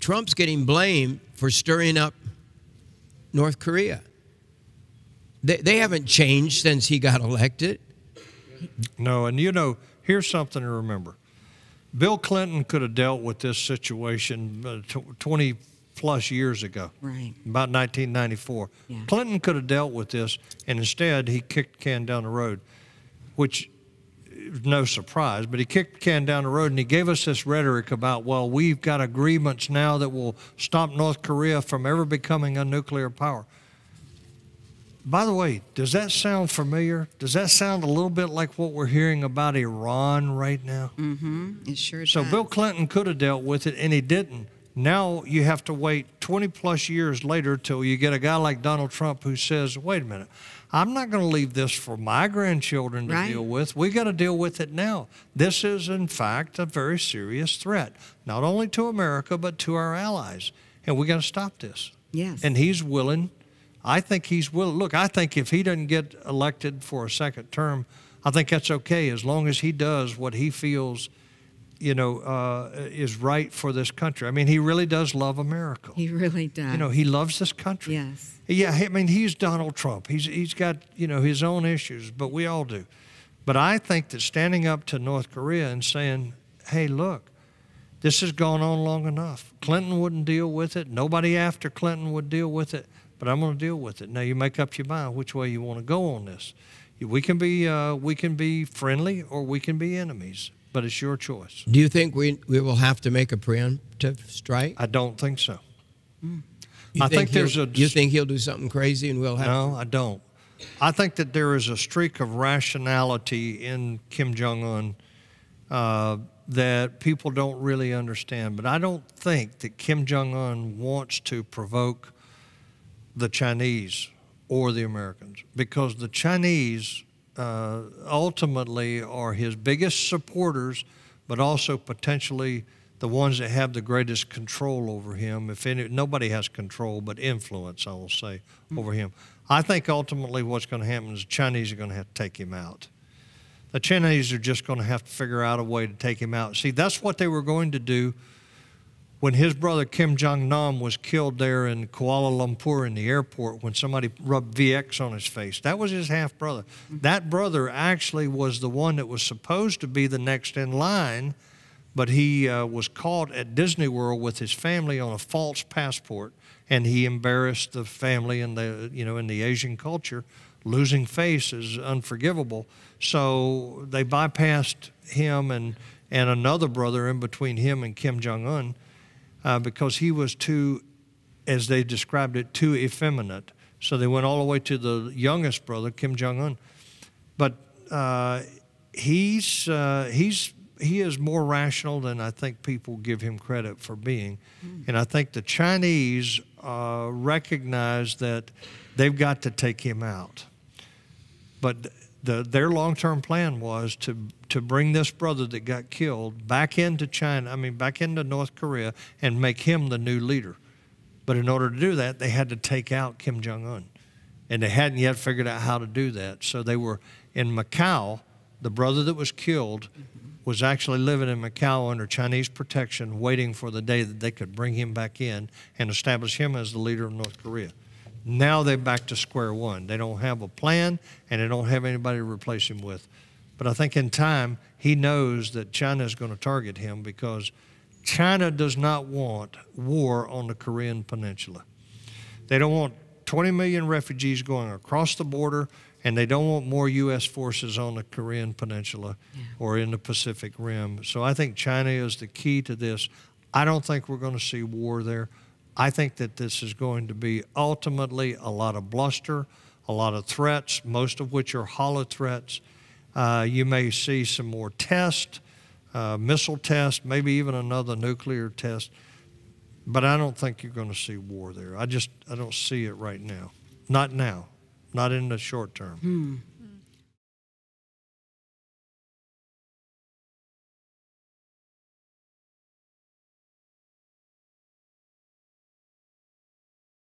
Trump's getting blamed for stirring up North Korea. They haven't changed since he got elected. No, and you know, here's something to remember. Bill Clinton could have dealt with this situation 20 plus years ago, right? About 1994. Yeah. Clinton could have dealt with this, and instead he kicked the can down the road, which is no surprise, but he kicked the can down the road and he gave us this rhetoric about, well, we've got agreements now that will stop North Korea from ever becoming a nuclear power. By the way, does that sound familiar? Does that sound a little bit like what we're hearing about Iran right now? Mm-hmm. It sure does. So Bill Clinton could have dealt with it, and he didn't. Now you have to wait 20 plus years later till you get a guy like Donald Trump who says, wait a minute, I'm not going to leave this for my grandchildren to deal with. We got to deal with it now. This is, in fact, a very serious threat, not only to America, but to our allies. And we got to stop this. Yes. And he's willing. I think he's willing. Look, I think if he doesn't get elected for a second term, I think that's okay as long as he does what he feels, you know, is right for this country. I mean, he really does love America. He really does. You know, he loves this country. Yes. Yeah, I mean, he's Donald Trump. He's got, you know, his own issues, but we all do. But I think that standing up to North Korea and saying, hey, look, this has gone on long enough. Clinton wouldn't deal with it. Nobody after Clinton would deal with it. But I'm going to deal with it. Now you make up your mind which way you want to go on this. We can be friendly or we can be enemies, but it's your choice. Do you think we will have to make a preemptive strike? I don't think so. You think he'll do something crazy and we'll have? No, I don't. I think that there is a streak of rationality in Kim Jong-un that people don't really understand. But I don't think that Kim Jong-un wants to provoke the Chinese or the Americans, because the Chinese ultimately are his biggest supporters, but also potentially the ones that have the greatest control over him. If any, nobody has control, but influence, I will say, over him. I think ultimately what's going to happen is the Chinese are going to have to take him out. The Chinese are just going to have to figure out a way to take him out. See, that's what they were going to do when his brother Kim Jong-nam was killed there in Kuala Lumpur in the airport when somebody rubbed VX on his face. That was his half-brother. That brother actually was the one that was supposed to be the next in line, but he was caught at Disney World with his family on a false passport, and he embarrassed the family in the, you know, in the Asian culture. Losing face is unforgivable. So they bypassed him and another brother in between him and Kim Jong-un, because he was too, as they described it, too effeminate. So they went all the way to the youngest brother, Kim Jong-un. But he is more rational than I think people give him credit for being. And I think the Chinese recognize that they've got to take him out. But their long-term plan was to bring this brother that got killed back into China, I mean, back into North Korea, and make him the new leader. But in order to do that, they had to take out Kim Jong-un. And they hadn't yet figured out how to do that. So they were in Macau. The brother that was killed was actually living in Macau under Chinese protection, waiting for the day that they could bring him back in and establish him as the leader of North Korea. Now they're back to square one. They don't have a plan, and they don't have anybody to replace him with. But I think in time, he knows that China is going to target him because China does not want war on the Korean Peninsula. They don't want 20 million refugees going across the border, and they don't want more U.S. forces on the Korean Peninsula or in the Pacific Rim. So I think China is the key to this. I don't think we're going to see war there. I think that this is going to be ultimately a lot of bluster, a lot of threats, most of which are hollow threats. You may see some more tests, missile tests, maybe even another nuclear test. But I don't think you're going to see war there. I don't see it right now. Not now. Not in the short term.